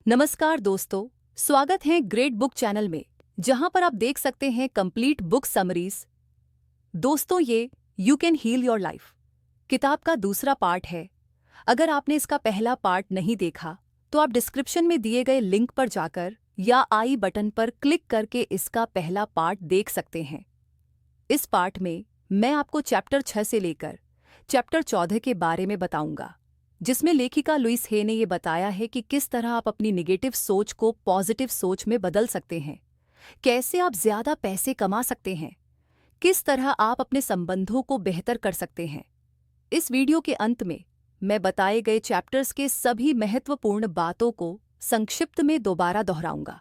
नमस्कार दोस्तों, स्वागत है ग्रेट बुक चैनल में, जहां पर आप देख सकते हैं कंप्लीट बुक समरीज। दोस्तों, ये you can heal your life किताब का दूसरा पार्ट है। अगर आपने इसका पहला पार्ट नहीं देखा तो आप डिस्क्रिप्शन में दिए गए लिंक पर जाकर या आई बटन पर क्लिक करके इसका पहला पार्ट देख सकते हैं। इस पार्ट में मैं आपको चैप्टर 6 से लेकर चैप्टर 14 के बारे में बताऊंगा, जिसमें लेखिका लुइस हे ने ये बताया है कि किस तरह आप अपनी नेगेटिव सोच को पॉजिटिव सोच में बदल सकते हैं, कैसे आप ज्यादा पैसे कमा सकते हैं, किस तरह आप अपने संबंधों को बेहतर कर सकते हैं। इस वीडियो के अंत में मैं बताए गए चैप्टर्स के सभी महत्वपूर्ण बातों को संक्षिप्त में दोबारा दोहराऊंगा,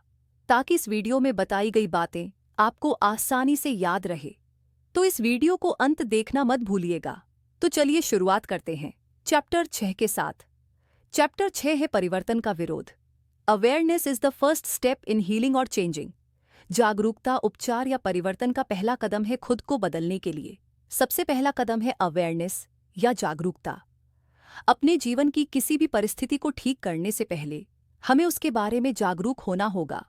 ताकि इस वीडियो में बताई गई बातें आपको आसानी से याद रहे। तो इस वीडियो को अंत देखना मत भूलिएगा। तो चलिए शुरुआत करते हैं चैप्टर 6 के साथ। चैप्टर 6 है परिवर्तन का विरोध। Awareness is the first step in healing और चेंजिंग। जागरूकता उपचार या परिवर्तन का पहला कदम है खुद को बदलने के लिए। सबसे पहला कदम है अवेयरनेस या जागरूकता। अपने जीवन की किसी भी परिस्थिति को ठीक करने से पहले हमें उसके बारे में जागरूक होना होगा।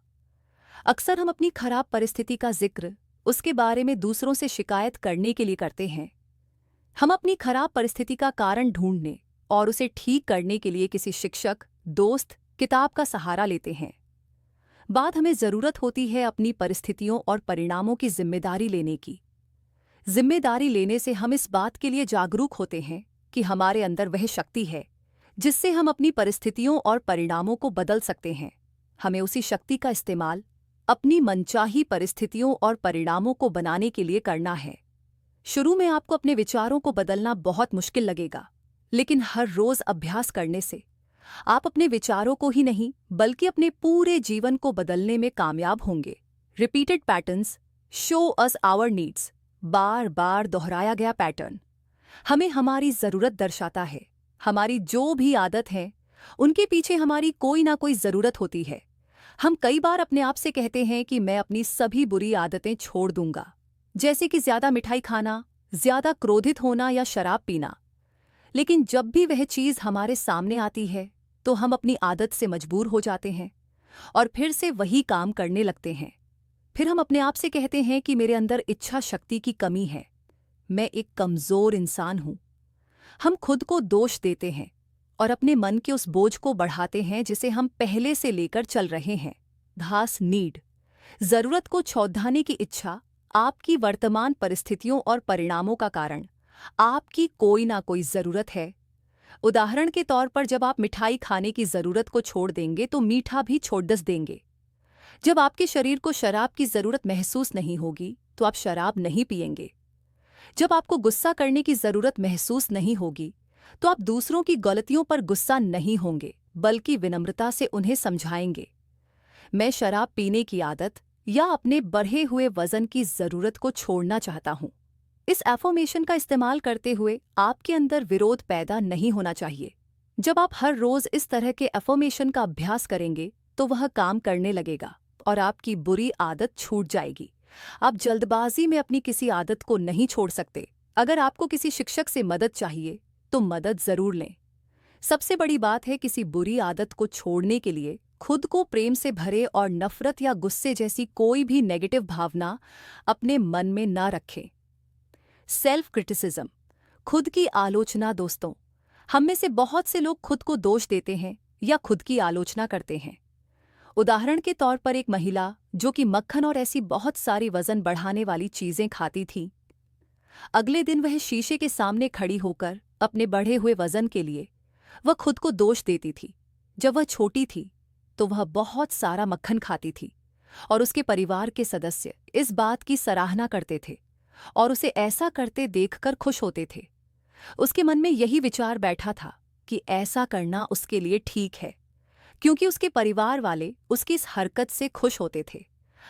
अक्सर हम अपनी खराब परिस्थिति का जिक्र उसके बारे में दूसरों से शिकायत करने के लिए करते हैं। हम अपनी खराब परिस्थिति का कारण ढूंढने और उसे ठीक करने के लिए किसी शिक्षक, दोस्त, किताब का सहारा लेते हैं। बाद हमें जरूरत होती है अपनी परिस्थितियों और परिणामों की जिम्मेदारी लेने की। जिम्मेदारी लेने से हम इस बात के लिए जागरूक होते हैं कि हमारे अंदर वह शक्ति है जिससे हम अपनी परिस्थितियों और परिणामों को बदल सकते हैं। हमें उसी शक्ति का इस्तेमाल अपनी मनचाही परिस्थितियों और परिणामों को बनाने के लिए करना है। शुरू में आपको अपने विचारों को बदलना बहुत मुश्किल लगेगा, लेकिन हर रोज अभ्यास करने से आप अपने विचारों को ही नहीं बल्कि अपने पूरे जीवन को बदलने में कामयाब होंगे। Repeated patterns show us our needs. बार बार दोहराया गया पैटर्न हमें हमारी जरूरत दर्शाता है। हमारी जो भी आदत है उनके पीछे हमारी कोई ना कोई जरूरत होती है। हम कई बार अपने आप से कहते हैं कि मैं अपनी सभी बुरी आदतें छोड़ दूंगा, जैसे कि ज्यादा मिठाई खाना, ज्यादा क्रोधित होना या शराब पीना। लेकिन जब भी वह चीज हमारे सामने आती है तो हम अपनी आदत से मजबूर हो जाते हैं और फिर से वही काम करने लगते हैं। फिर हम अपने आप से कहते हैं कि मेरे अंदर इच्छा शक्ति की कमी है, मैं एक कमजोर इंसान हूं। हम खुद को दोष देते हैं और अपने मन के उस बोझ को बढ़ाते हैं जिसे हम पहले से लेकर चल रहे हैं। धास नीड, जरूरत को छौंधाने की इच्छा आपकी वर्तमान परिस्थितियों और परिणामों का कारण आपकी कोई ना कोई जरूरत है। उदाहरण के तौर पर जब आप मिठाई खाने की जरूरत को छोड़ देंगे तो मीठा भी छोड़ देंगे। जब आपके शरीर को शराब की जरूरत महसूस नहीं होगी तो आप शराब नहीं पिएंगे। जब आपको गुस्सा करने की जरूरत महसूस नहीं होगी तो आप दूसरों की गलतियों पर गुस्सा नहीं होंगे बल्कि विनम्रता से उन्हें समझाएंगे। मैं शराब पीने की आदत या अपने बढ़े हुए वजन की जरूरत को छोड़ना चाहता हूं। इस एफर्मेशन का इस्तेमाल करते हुए आपके अंदर विरोध पैदा नहीं होना चाहिए। जब आप हर रोज इस तरह के एफर्मेशन का अभ्यास करेंगे तो वह काम करने लगेगा और आपकी बुरी आदत छूट जाएगी। आप जल्दबाजी में अपनी किसी आदत को नहीं छोड़ सकते। अगर आपको किसी शिक्षक से मदद चाहिए तो मदद जरूर लें। सबसे बड़ी बात है किसी बुरी आदत को छोड़ने के लिए खुद को प्रेम से भरे और नफरत या गुस्से जैसी कोई भी नेगेटिव भावना अपने मन में ना रखें। सेल्फ क्रिटिसिज्म, खुद की आलोचना। दोस्तों, हम में से बहुत से लोग खुद को दोष देते हैं या खुद की आलोचना करते हैं। उदाहरण के तौर पर एक महिला जो कि मक्खन और ऐसी बहुत सारी वजन बढ़ाने वाली चीजें खाती थी, अगले दिन वह शीशे के सामने खड़ी होकर अपने बढ़े हुए वजन के लिए वह खुद को दोष देती थी। जब वह छोटी थी तो वह बहुत सारा मक्खन खाती थी और उसके परिवार के सदस्य इस बात की सराहना करते थे और उसे ऐसा करते देखकर खुश होते थे। उसके मन में यही विचार बैठा था कि ऐसा करना उसके लिए ठीक है, क्योंकि उसके परिवार वाले उसकी इस हरकत से खुश होते थे।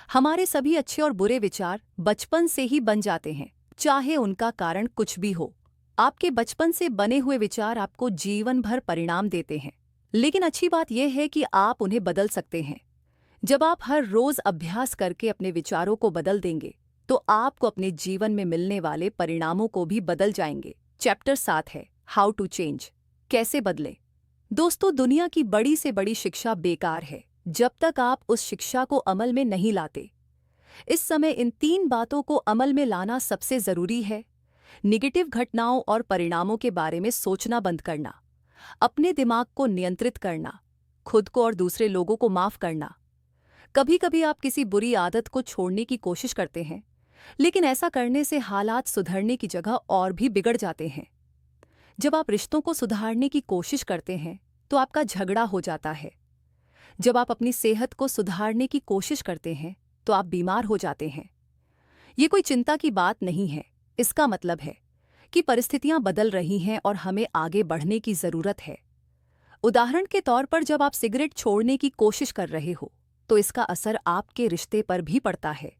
हमारे सभी अच्छे और बुरे विचार बचपन से ही बन जाते हैं, चाहे उनका कारण कुछ भी हो। आपके बचपन से बने हुए विचार आपको जीवन भर परिणाम देते हैं, लेकिन अच्छी बात यह है कि आप उन्हें बदल सकते हैं। जब आप हर रोज अभ्यास करके अपने विचारों को बदल देंगे तो आपको अपने जीवन में मिलने वाले परिणामों को भी बदल जाएंगे। चैप्टर 7 है हाउ टू चेंज, कैसे बदलें। दोस्तों, दुनिया की बड़ी से बड़ी शिक्षा बेकार है जब तक आप उस शिक्षा को अमल में नहीं लाते। इस समय इन 3 बातों को अमल में लाना सबसे जरूरी है। निगेटिव घटनाओं और परिणामों के बारे में सोचना बंद करना, अपने दिमाग को नियंत्रित करना, खुद को और दूसरे लोगों को माफ करना। कभी कभी आप किसी बुरी आदत को छोड़ने की कोशिश करते हैं, लेकिन ऐसा करने से हालात सुधरने की जगह और भी बिगड़ जाते हैं। जब आप रिश्तों को सुधारने की कोशिश करते हैं तो आपका झगड़ा हो जाता है। जब आप अपनी सेहत को सुधारने की कोशिश करते हैं तो आप बीमार हो जाते हैं। ये कोई चिंता की बात नहीं है। इसका मतलब है कि परिस्थितियां बदल रही हैं और हमें आगे बढ़ने की जरूरत है। उदाहरण के तौर पर, जब आप सिगरेट छोड़ने की कोशिश कर रहे हो तो इसका असर आपके रिश्ते पर भी पड़ता है।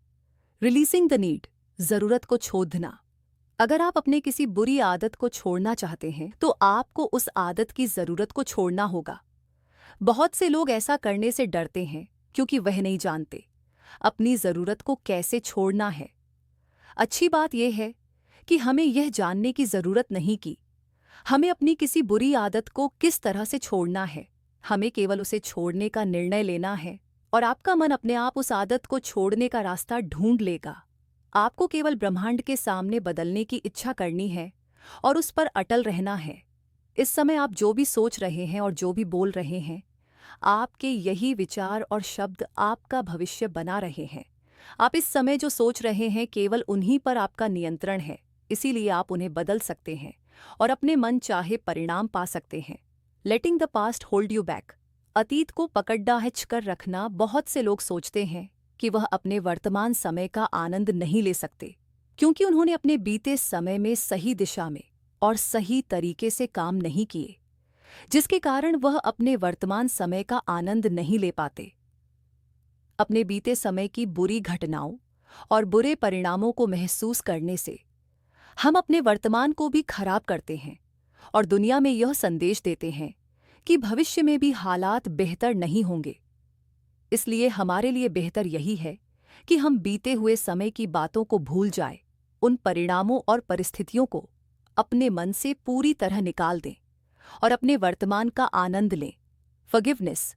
रिलीजिंग द नीड, जरूरत को छोड़ना। अगर आप अपने किसी बुरी आदत को छोड़ना चाहते हैं तो आपको उस आदत की जरूरत को छोड़ना होगा। बहुत से लोग ऐसा करने से डरते हैं क्योंकि वह नहीं जानते अपनी जरूरत को कैसे छोड़ना है। अच्छी बात यह है कि हमें यह जानने की जरूरत नहीं कि हमें अपनी किसी बुरी आदत को किस तरह से छोड़ना है। हमें केवल उसे छोड़ने का निर्णय लेना है और आपका मन अपने आप उस आदत को छोड़ने का रास्ता ढूंढ लेगा। आपको केवल ब्रह्मांड के सामने बदलने की इच्छा करनी है और उस पर अटल रहना है। इस समय आप जो भी सोच रहे हैं और जो भी बोल रहे हैं, आपके यही विचार और शब्द आपका भविष्य बना रहे हैं। आप इस समय जो सोच रहे हैं केवल उन्हीं पर आपका नियंत्रण है, इसीलिए आप उन्हें बदल सकते हैं और अपने मन चाहे परिणाम पा सकते हैं। Letting the past hold you back. अतीत को पकड़ कर रखना। बहुत से लोग सोचते हैं कि वह अपने वर्तमान समय का आनंद नहीं ले सकते क्योंकि उन्होंने अपने बीते समय में सही दिशा में और सही तरीके से काम नहीं किए, जिसके कारण वह अपने वर्तमान समय का आनंद नहीं ले पाते। अपने बीते समय की बुरी घटनाओं और बुरे परिणामों को महसूस करने से हम अपने वर्तमान को भी खराब करते हैं और दुनिया में यह संदेश देते हैं कि भविष्य में भी हालात बेहतर नहीं होंगे। इसलिए हमारे लिए बेहतर यही है कि हम बीते हुए समय की बातों को भूल जाएं, उन परिणामों और परिस्थितियों को अपने मन से पूरी तरह निकाल दें और अपने वर्तमान का आनंद लें। फॉरगिवनेस,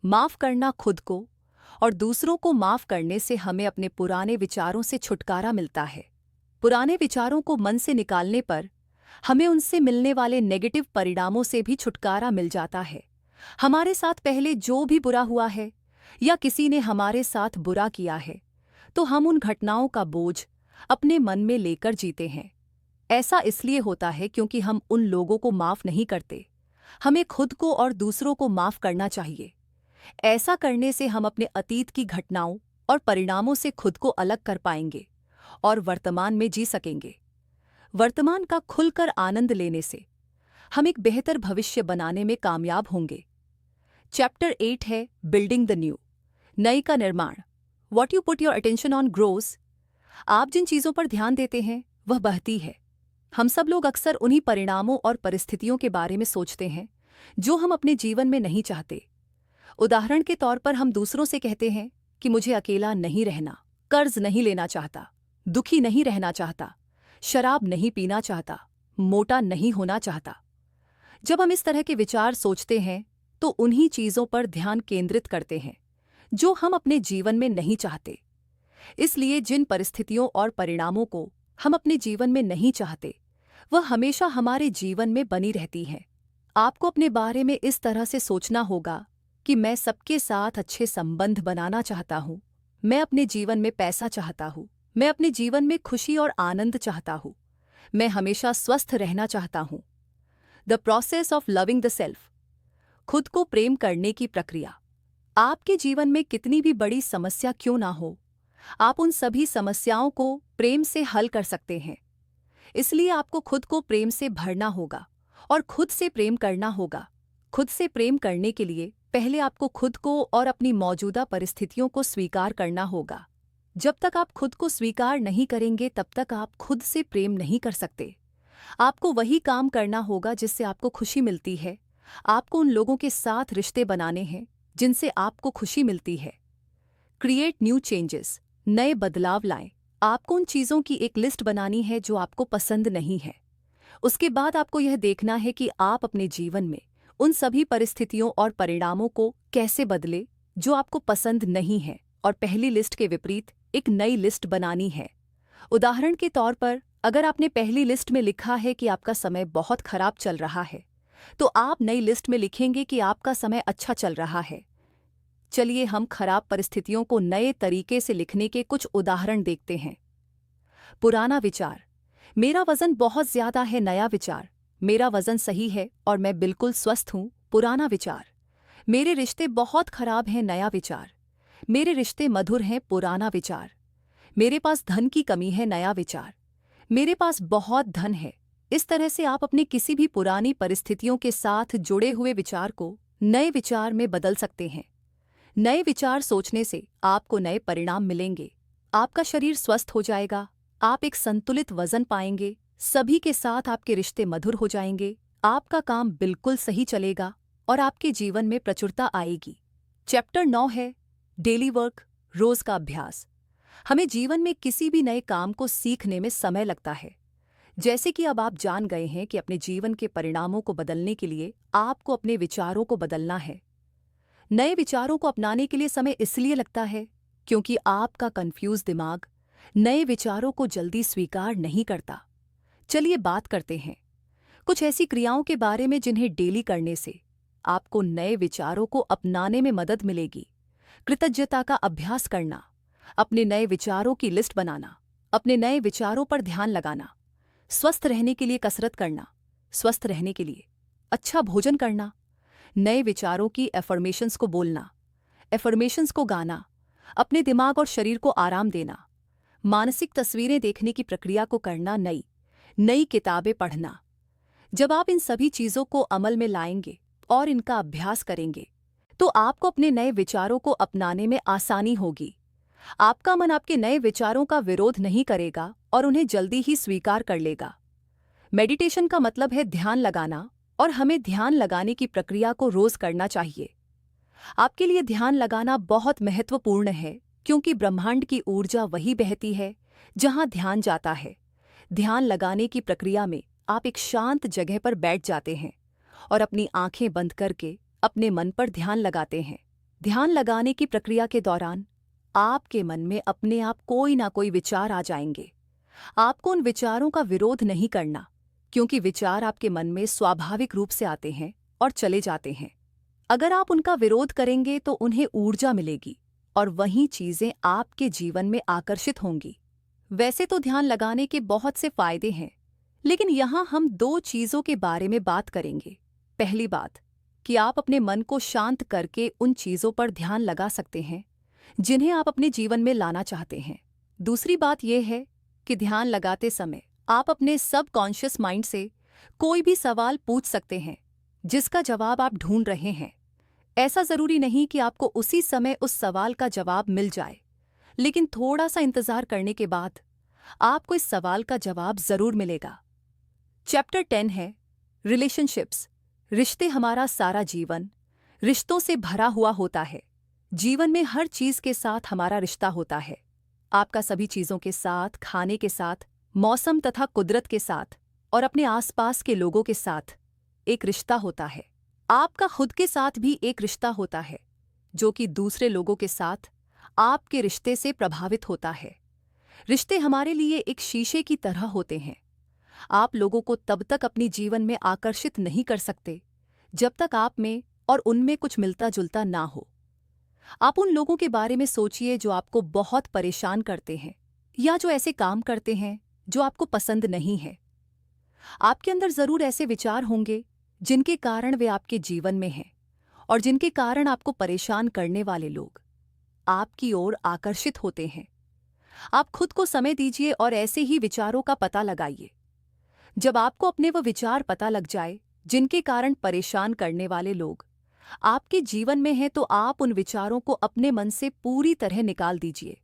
माफ करना खुद को और दूसरों को माफ करने से हमें अपने पुराने विचारों से छुटकारा मिलता है। पुराने विचारों को मन से निकालने पर हमें उनसे मिलने वाले नेगेटिव परिणामों से भी छुटकारा मिल जाता है। हमारे साथ पहले जो भी बुरा हुआ है या किसी ने हमारे साथ बुरा किया है तो हम उन घटनाओं का बोझ अपने मन में लेकर जीते हैं। ऐसा इसलिए होता है क्योंकि हम उन लोगों को माफ नहीं करते। हमें खुद को और दूसरों को माफ करना चाहिए। ऐसा करने से हम अपने अतीत की घटनाओं और परिणामों से खुद को अलग कर पाएंगे और वर्तमान में जी सकेंगे। वर्तमान का खुलकर आनंद लेने से हम एक बेहतर भविष्य बनाने में कामयाब होंगे। चैप्टर 8 है बिल्डिंग द न्यू, नई का निर्माण। What you put your attention on grows. आप जिन चीज़ों पर ध्यान देते हैं वह बढ़ती है। हम सब लोग अक्सर उन्हीं परिणामों और परिस्थितियों के बारे में सोचते हैं जो हम अपने जीवन में नहीं चाहते। उदाहरण के तौर पर, हम दूसरों से कहते हैं कि मुझे अकेला नहीं रहना, कर्ज नहीं लेना चाहता, दुखी नहीं रहना चाहता, शराब नहीं पीना चाहता, मोटा नहीं होना चाहता। जब हम इस तरह के विचार सोचते हैं तो उन्हीं चीज़ों पर ध्यान केंद्रित करते हैं जो हम अपने जीवन में नहीं चाहते। इसलिए जिन परिस्थितियों और परिणामों को हम अपने जीवन में नहीं चाहते वह हमेशा हमारे जीवन में बनी रहती हैं। आपको अपने बारे में इस तरह से सोचना होगा कि मैं सबके साथ अच्छे संबंध बनाना चाहता हूँ, मैं अपने जीवन में पैसा चाहता हूँ, मैं अपने जीवन में खुशी और आनंद चाहता हूँ, मैं हमेशा स्वस्थ रहना चाहता हूँ। The process of loving the self, खुद को प्रेम करने की प्रक्रिया। आपके जीवन में कितनी भी बड़ी समस्या क्यों ना हो, आप उन सभी समस्याओं को प्रेम से हल कर सकते हैं। इसलिए आपको खुद को प्रेम से भरना होगा और खुद से प्रेम करना होगा। खुद से प्रेम करने के लिए पहले आपको खुद को और अपनी मौजूदा परिस्थितियों को स्वीकार करना होगा। जब तक आप खुद को स्वीकार नहीं करेंगे तब तक आप खुद से प्रेम नहीं कर सकते। आपको वही काम करना होगा जिससे आपको खुशी मिलती है। आपको उन लोगों के साथ रिश्ते बनाने हैं जिनसे आपको खुशी मिलती है। क्रिएट न्यू चेंजेस, नए बदलाव लाएं। आपको उन चीज़ों की एक लिस्ट बनानी है जो आपको पसंद नहीं है। उसके बाद आपको यह देखना है कि आप अपने जीवन में उन सभी परिस्थितियों और परिणामों को कैसे बदले जो आपको पसंद नहीं है और पहली लिस्ट के विपरीत एक नई लिस्ट बनानी है। उदाहरण के तौर पर, अगर आपने पहली लिस्ट में लिखा है कि आपका समय बहुत खराब चल रहा है, तो आप नई लिस्ट में लिखेंगे कि आपका समय अच्छा चल रहा है। चलिए हम खराब परिस्थितियों को नए तरीके से लिखने के कुछ उदाहरण देखते हैं। पुराना विचार, मेरा वजन बहुत ज्यादा है। नया विचार, मेरा वजन सही है और मैं बिल्कुल स्वस्थ हूं। पुराना विचार, मेरे रिश्ते बहुत खराब हैं। नया विचार, मेरे रिश्ते मधुर हैं। पुराना विचार, मेरे पास धन की कमी है। नया विचार, मेरे पास बहुत धन है। इस तरह से आप अपनी किसी भी पुरानी परिस्थितियों के साथ जुड़े हुए विचार को नए विचार में बदल सकते हैं। नए विचार सोचने से आपको नए परिणाम मिलेंगे। आपका शरीर स्वस्थ हो जाएगा, आप एक संतुलित वजन पाएंगे, सभी के साथ आपके रिश्ते मधुर हो जाएंगे, आपका काम बिल्कुल सही चलेगा और आपके जीवन में प्रचुरता आएगी। चैप्टर 9 है डेली वर्क, रोज का अभ्यास। हमें जीवन में किसी भी नए काम को सीखने में समय लगता है। जैसे कि अब आप जान गए हैं कि अपने जीवन के परिणामों को बदलने के लिए आपको अपने विचारों को बदलना है। नए विचारों को अपनाने के लिए समय इसलिए लगता है क्योंकि आपका कंफ्यूज दिमाग नए विचारों को जल्दी स्वीकार नहीं करता। चलिए बात करते हैं कुछ ऐसी क्रियाओं के बारे में जिन्हें डेली करने से आपको नए विचारों को अपनाने में मदद मिलेगी। कृतज्ञता का अभ्यास करना, अपने नए विचारों की लिस्ट बनाना, अपने नए विचारों पर ध्यान लगाना, स्वस्थ रहने के लिए कसरत करना, स्वस्थ रहने के लिए अच्छा भोजन करना, नए विचारों की एफर्मेशंस को बोलना, एफर्मेशंस को गाना, अपने दिमाग और शरीर को आराम देना, मानसिक तस्वीरें देखने की प्रक्रिया को करना, नई किताबें पढ़ना। जब आप इन सभी चीजों को अमल में लाएंगे और इनका अभ्यास करेंगे तो आपको अपने नए विचारों को अपनाने में आसानी होगी। आपका मन आपके नए विचारों का विरोध नहीं करेगा और उन्हें जल्दी ही स्वीकार कर लेगा। मेडिटेशन का मतलब है ध्यान लगाना और हमें ध्यान लगाने की प्रक्रिया को रोज करना चाहिए। आपके लिए ध्यान लगाना बहुत महत्वपूर्ण है क्योंकि ब्रह्मांड की ऊर्जा वही बहती है जहां ध्यान जाता है। ध्यान लगाने की प्रक्रिया में आप एक शांत जगह पर बैठ जाते हैं और अपनी आंखें बंद करके अपने मन पर ध्यान लगाते हैं। ध्यान लगाने की प्रक्रिया के दौरान आपके मन में अपने आप कोई ना कोई विचार आ जाएंगे। आपको उन विचारों का विरोध नहीं करना क्योंकि विचार आपके मन में स्वाभाविक रूप से आते हैं और चले जाते हैं। अगर आप उनका विरोध करेंगे तो उन्हें ऊर्जा मिलेगी और वही चीजें आपके जीवन में आकर्षित होंगी। वैसे तो ध्यान लगाने के बहुत से फायदे हैं, लेकिन यहाँ हम दो चीजों के बारे में बात करेंगे। पहली बात कि आप अपने मन को शांत करके उन चीजों पर ध्यान लगा सकते हैं जिन्हें आप अपने जीवन में लाना चाहते हैं। दूसरी बात यह है कि ध्यान लगाते समय आप अपने सबकॉन्शियस माइंड से कोई भी सवाल पूछ सकते हैं जिसका जवाब आप ढूंढ रहे हैं। ऐसा जरूरी नहीं कि आपको उसी समय उस सवाल का जवाब मिल जाए, लेकिन थोड़ा सा इंतजार करने के बाद आपको इस सवाल का जवाब जरूर मिलेगा। चैप्टर 10 है रिलेशनशिप्स। रिश्ते हमारा सारा जीवन रिश्तों से भरा हुआ होता है। जीवन में हर चीज के साथ हमारा रिश्ता होता है। आपका सभी चीजों के साथ, खाने के साथ, मौसम तथा कुदरत के साथ और अपने आसपास के लोगों के साथ एक रिश्ता होता है। आपका खुद के साथ भी एक रिश्ता होता है जो कि दूसरे लोगों के साथ आपके रिश्ते से प्रभावित होता है। रिश्ते हमारे लिए एक शीशे की तरह होते हैं। आप लोगों को तब तक अपनी जीवन में आकर्षित नहीं कर सकते जब तक आप में और उनमें कुछ मिलता जुलता ना हो। आप उन लोगों के बारे में सोचिए जो आपको बहुत परेशान करते हैं या जो ऐसे काम करते हैं जो आपको पसंद नहीं है। आपके अंदर जरूर ऐसे विचार होंगे जिनके कारण वे आपके जीवन में हैं और जिनके कारण आपको परेशान करने वाले लोग आपकी ओर आकर्षित होते हैं। आप खुद को समय दीजिए और ऐसे ही विचारों का पता लगाइए। जब आपको अपने वो विचार पता लग जाए जिनके कारण परेशान करने वाले लोग आपके जीवन में हैं, तो आप उन विचारों को अपने मन से पूरी तरह निकाल दीजिए।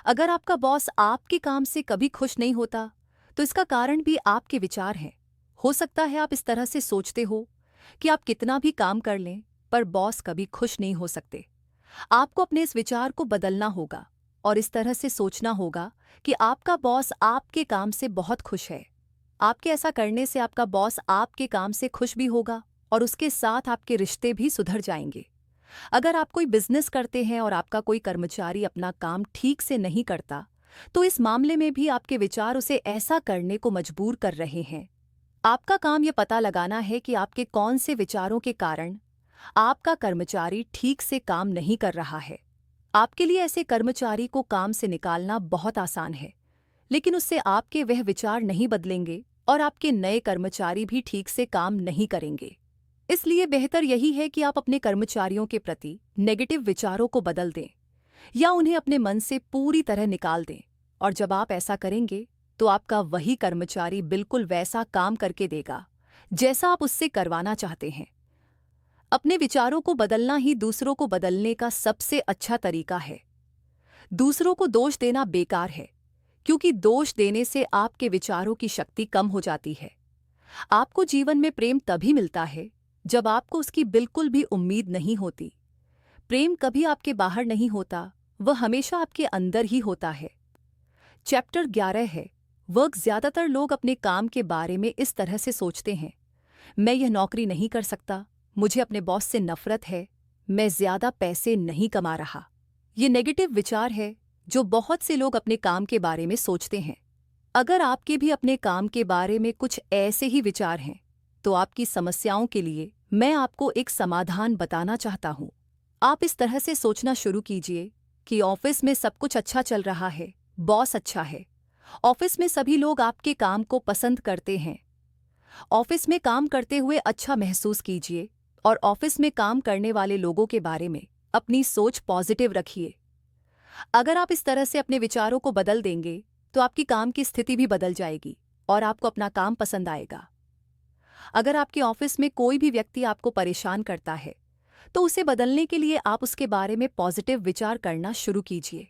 अगर आपका बॉस आपके काम से कभी खुश नहीं होता तो इसका कारण भी आपके विचार हैं। हो सकता है आप इस तरह से सोचते हो कि आप कितना भी काम कर लें पर बॉस कभी खुश नहीं हो सकते। आपको अपने इस विचार को बदलना होगा और इस तरह से सोचना होगा कि आपका बॉस आपके काम से बहुत खुश है। आपके ऐसा करने से आपका बॉस आपके काम से खुश भी होगा और उसके साथ आपके रिश्ते भी सुधर जाएंगे। अगर आप कोई बिजनेस करते हैं और आपका कोई कर्मचारी अपना काम ठीक से नहीं करता, तो इस मामले में भी आपके विचार उसे ऐसा करने को मजबूर कर रहे हैं। आपका काम यह पता लगाना है कि आपके कौन से विचारों के कारण आपका कर्मचारी ठीक से काम नहीं कर रहा है। आपके लिए ऐसे कर्मचारी को काम से निकालना बहुत आसान है, लेकिन उससे आपके वह विचार नहीं बदलेंगे और आपके नए कर्मचारी भी ठीक से काम नहीं करेंगे। इसलिए बेहतर यही है कि आप अपने कर्मचारियों के प्रति नेगेटिव विचारों को बदल दें या उन्हें अपने मन से पूरी तरह निकाल दें। और जब आप ऐसा करेंगे तो आपका वही कर्मचारी बिल्कुल वैसा काम करके देगा जैसा आप उससे करवाना चाहते हैं। अपने विचारों को बदलना ही दूसरों को बदलने का सबसे अच्छा तरीका है। दूसरों को दोष देना बेकार है, क्योंकि दोष देने से आपके विचारों की शक्ति कम हो जाती है। आपको जीवन में प्रेम तभी मिलता है जब आपको उसकी बिल्कुल भी उम्मीद नहीं होती। प्रेम कभी आपके बाहर नहीं होता, वह हमेशा आपके अंदर ही होता है। चैप्टर 11 है वर्क। ज्यादातर लोग अपने काम के बारे में इस तरह से सोचते हैं, मैं यह नौकरी नहीं कर सकता, मुझे अपने बॉस से नफरत है, मैं ज्यादा पैसे नहीं कमा रहा। ये नेगेटिव विचार है जो बहुत से लोग अपने काम के बारे में सोचते हैं। अगर आपके भी अपने काम के बारे में कुछ ऐसे ही विचार हैं, तो आपकी समस्याओं के लिए मैं आपको एक समाधान बताना चाहता हूँ। आप इस तरह से सोचना शुरू कीजिए कि ऑफिस में सब कुछ अच्छा चल रहा है, बॉस अच्छा है, ऑफिस में सभी लोग आपके काम को पसंद करते हैं। ऑफिस में काम करते हुए अच्छा महसूस कीजिए और ऑफिस में काम करने वाले लोगों के बारे में अपनी सोच पॉजिटिव रखिए। अगर आप इस तरह से अपने विचारों को बदल देंगे तो आपकी काम की स्थिति भी बदल जाएगी और आपको अपना काम पसंद आएगा। अगर आपके ऑफिस में कोई भी व्यक्ति आपको परेशान करता है, तो उसे बदलने के लिए आप उसके बारे में पॉजिटिव विचार करना शुरू कीजिए।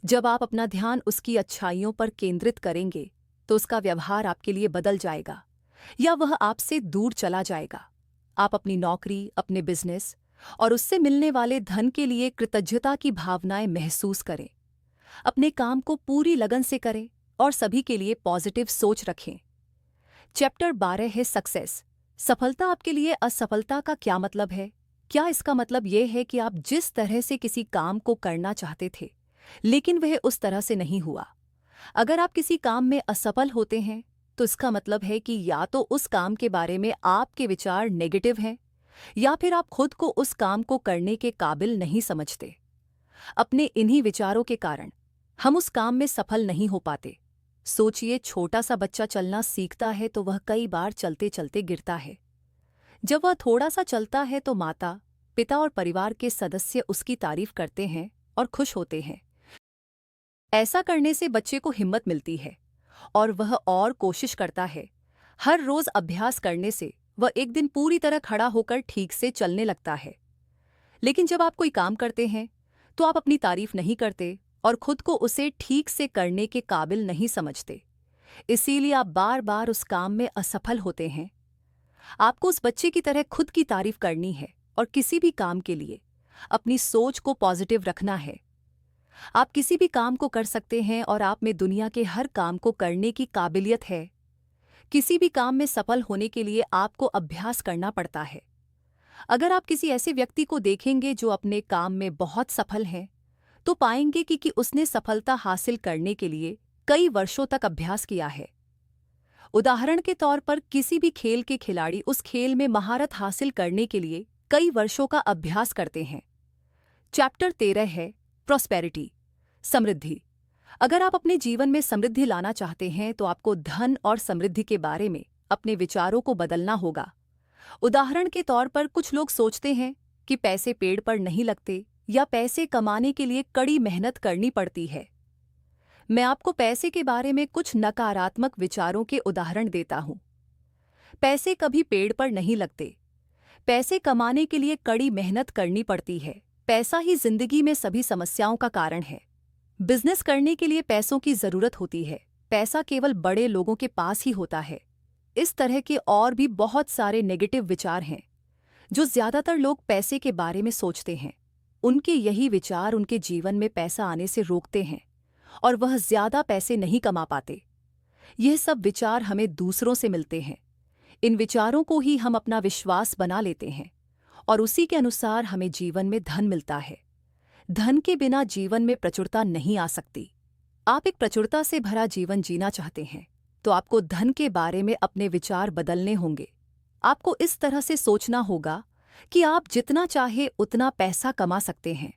जब आप अपना ध्यान उसकी अच्छाइयों पर केंद्रित करेंगे तो उसका व्यवहार आपके लिए बदल जाएगा या वह आपसे दूर चला जाएगा। आप अपनी नौकरी, अपने बिजनेस और उससे मिलने वाले धन के लिए कृतज्ञता की भावनाएं महसूस करें। अपने काम को पूरी लगन से करें और सभी के लिए पॉजिटिव सोच रखें। चैप्टर 12 है सक्सेस। सफलता आपके लिए असफलता का क्या मतलब है? क्या इसका मतलब यह है कि आप जिस तरह से किसी काम को करना चाहते थे, लेकिन वह उस तरह से नहीं हुआ? अगर आप किसी काम में असफल होते हैं, तो इसका मतलब है कि या तो उस काम के बारे में आपके विचार नेगेटिव हैं या फिर आप खुद को उस काम को करने के काबिल नहीं समझते। अपने इन्हीं विचारों के कारण हम उस काम में सफल नहीं हो पाते। सोचिए, छोटा सा बच्चा चलना सीखता है तो वह कई बार चलते चलते गिरता है। जब वह थोड़ा सा चलता है तो माता, पिता और परिवार के सदस्य उसकी तारीफ करते हैं और खुश होते हैं। ऐसा करने से बच्चे को हिम्मत मिलती है और वह और कोशिश करता है। हर रोज अभ्यास करने से वह एक दिन पूरी तरह खड़ा होकर ठीक से चलने लगता है। लेकिन जब आप कोई काम करते हैं तो आप अपनी तारीफ नहीं करते और खुद को उसे ठीक से करने के काबिल नहीं समझते। इसीलिए आप बार बार उस काम में असफल होते हैं। आपको उस बच्चे की तरह खुद की तारीफ करनी है और किसी भी काम के लिए अपनी सोच को पॉजिटिव रखना है। आप किसी भी काम को कर सकते हैं और आप में दुनिया के हर काम को करने की काबिलियत है। किसी भी काम में सफल होने के लिए आपको अभ्यास करना पड़ता है। अगर आप किसी ऐसे व्यक्ति को देखेंगे जो अपने काम में बहुत सफल है, तो पाएंगे कि उसने सफलता हासिल करने के लिए कई वर्षों तक अभ्यास किया है। उदाहरण के तौर पर किसी भी खेल के खिलाड़ी उस खेल में महारत हासिल करने के लिए कई वर्षों का अभ्यास करते हैं। चैप्टर 13 है प्रॉस्पेरिटी, समृद्धि। अगर आप अपने जीवन में समृद्धि लाना चाहते हैं तो आपको धन और समृद्धि के बारे में अपने विचारों को बदलना होगा। उदाहरण के तौर पर कुछ लोग सोचते हैं कि पैसे पेड़ पर नहीं लगते या पैसे कमाने के लिए कड़ी मेहनत करनी पड़ती है। मैं आपको पैसे के बारे में कुछ नकारात्मक विचारों के उदाहरण देता हूं। पैसे कभी पेड़ पर नहीं लगते। पैसे कमाने के लिए कड़ी मेहनत करनी पड़ती है। पैसा ही जिंदगी में सभी समस्याओं का कारण है। बिजनेस करने के लिए पैसों की जरूरत होती है। पैसा केवल बड़े लोगों के पास ही होता है। इस तरह के और भी बहुत सारे नेगेटिव विचार हैं जो ज्यादातर लोग पैसे के बारे में सोचते हैं। उनके यही विचार उनके जीवन में पैसा आने से रोकते हैं और वह ज्यादा पैसे नहीं कमा पाते। यह सब विचार हमें दूसरों से मिलते हैं, इन विचारों को ही हम अपना विश्वास बना लेते हैं और उसी के अनुसार हमें जीवन में धन मिलता है। धन के बिना जीवन में प्रचुरता नहीं आ सकती। आप एक प्रचुरता से भरा जीवन जीना चाहते हैं तो आपको धन के बारे में अपने विचार बदलने होंगे। आपको इस तरह से सोचना होगा कि आप जितना चाहे उतना पैसा कमा सकते हैं।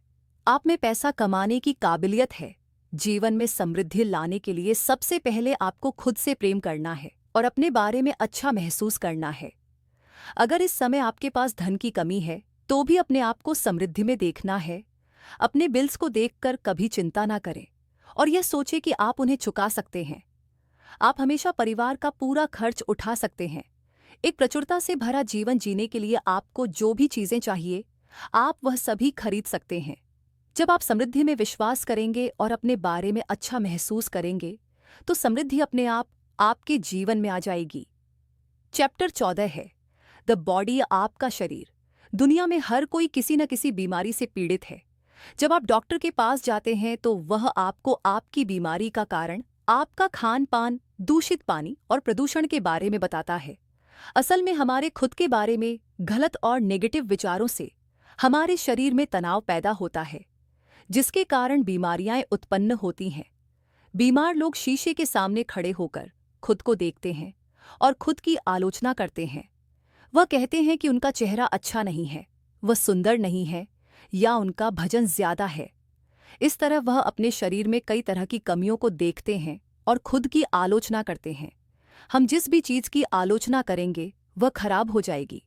आप में पैसा कमाने की काबिलियत है। जीवन में समृद्धि लाने के लिए सबसे पहले आपको खुद से प्रेम करना है और अपने बारे में अच्छा महसूस करना है। अगर इस समय आपके पास धन की कमी है तो भी अपने आप को समृद्धि में देखना है। अपने बिल्स को देखकर कभी चिंता ना करें और यह सोचें कि आप उन्हें चुका सकते हैं। आप हमेशा परिवार का पूरा खर्च उठा सकते हैं। एक प्रचुरता से भरा जीवन जीने के लिए आपको जो भी चीजें चाहिए आप वह सभी खरीद सकते हैं। जब आप समृद्धि में विश्वास करेंगे और अपने बारे में अच्छा महसूस करेंगे तो समृद्धि अपने आप आपके जीवन में आ जाएगी। चैप्टर 14 है द बॉडी, आपका शरीर। दुनिया में हर कोई किसी न किसी बीमारी से पीड़ित है। जब आप डॉक्टर के पास जाते हैं तो वह आपको आपकी बीमारी का कारण आपका खान पान, दूषित पानी और प्रदूषण के बारे में बताता है। असल में हमारे खुद के बारे में गलत और नेगेटिव विचारों से हमारे शरीर में तनाव पैदा होता है जिसके कारण बीमारियां उत्पन्न होती हैं। बीमार लोग शीशे के सामने खड़े होकर खुद को देखते हैं और खुद की आलोचना करते हैं। वह कहते हैं कि उनका चेहरा अच्छा नहीं है, वह सुंदर नहीं है या उनका वजन ज्यादा है। इस तरह वह अपने शरीर में कई तरह की कमियों को देखते हैं और खुद की आलोचना करते हैं। हम जिस भी चीज की आलोचना करेंगे वह खराब हो जाएगी।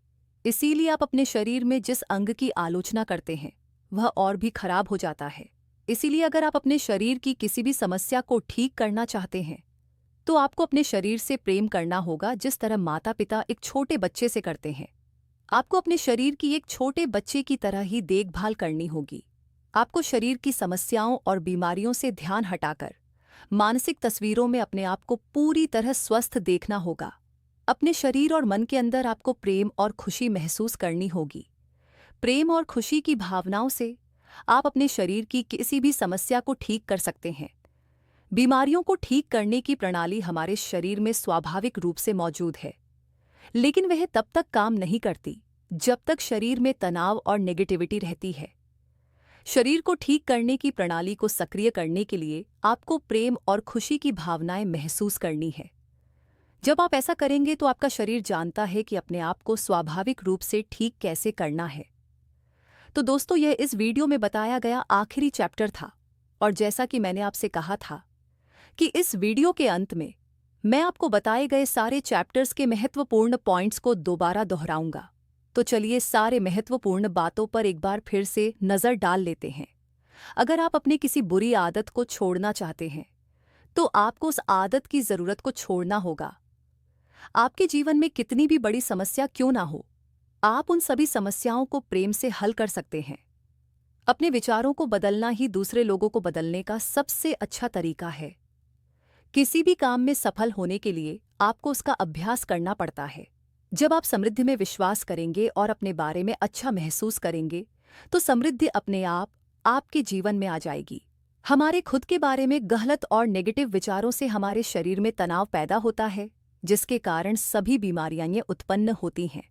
इसीलिए आप अपने शरीर में जिस अंग की आलोचना करते हैं वह और भी खराब हो जाता है। इसीलिए अगर आप अपने शरीर की किसी भी समस्या को ठीक करना चाहते हैं तो आपको अपने शरीर से प्रेम करना होगा जिस तरह माता पिता एक छोटे बच्चे से करते हैं। आपको अपने शरीर की एक छोटे बच्चे की तरह ही देखभाल करनी होगी। आपको शरीर की समस्याओं और बीमारियों से ध्यान हटाकर मानसिक तस्वीरों में अपने आप को पूरी तरह स्वस्थ देखना होगा। अपने शरीर और मन के अंदर आपको प्रेम और खुशी महसूस करनी होगी। प्रेम और खुशी की भावनाओं से आप अपने शरीर की किसी भी समस्या को ठीक कर सकते हैं। बीमारियों को ठीक करने की प्रणाली हमारे शरीर में स्वाभाविक रूप से मौजूद है, लेकिन वह तब तक काम नहीं करती जब तक शरीर में तनाव और नेगेटिविटी रहती है। शरीर को ठीक करने की प्रणाली को सक्रिय करने के लिए आपको प्रेम और खुशी की भावनाएं महसूस करनी है। जब आप ऐसा करेंगे तो आपका शरीर जानता है कि अपने आप को स्वाभाविक रूप से ठीक कैसे करना है। तो दोस्तों, यह इस वीडियो में बताया गया आखिरी चैप्टर था और जैसा कि मैंने आपसे कहा था कि इस वीडियो के अंत में मैं आपको बताए गए सारे चैप्टर्स के महत्वपूर्ण पॉइंट्स को दोबारा दोहराऊंगा। तो चलिए सारे महत्वपूर्ण बातों पर एक बार फिर से नज़र डाल लेते हैं। अगर आप अपनी किसी बुरी आदत को छोड़ना चाहते हैं तो आपको उस आदत की ज़रूरत को छोड़ना होगा। आपके जीवन में कितनी भी बड़ी समस्या क्यों ना हो, आप उन सभी समस्याओं को प्रेम से हल कर सकते हैं। अपने विचारों को बदलना ही दूसरे लोगों को बदलने का सबसे अच्छा तरीका है। किसी भी काम में सफल होने के लिए आपको उसका अभ्यास करना पड़ता है। जब आप समृद्धि में विश्वास करेंगे और अपने बारे में अच्छा महसूस करेंगे तो समृद्धि अपने आप आपके जीवन में आ जाएगी। हमारे खुद के बारे में गलत और नेगेटिव विचारों से हमारे शरीर में तनाव पैदा होता है जिसके कारण सभी बीमारियां उत्पन्न होती हैं।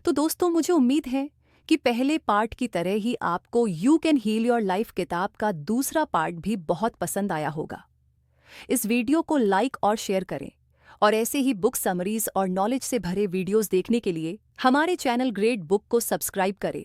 तो दोस्तों, मुझे उम्मीद है कि पहले पार्ट की तरह ही आपको you can heal your life किताब का दूसरा पार्ट भी बहुत पसंद आया होगा। इस वीडियो को लाइक और शेयर करें और ऐसे ही बुक समरीज और नॉलेज से भरे वीडियोस देखने के लिए हमारे चैनल ग्रेट बुक को सब्सक्राइब करें।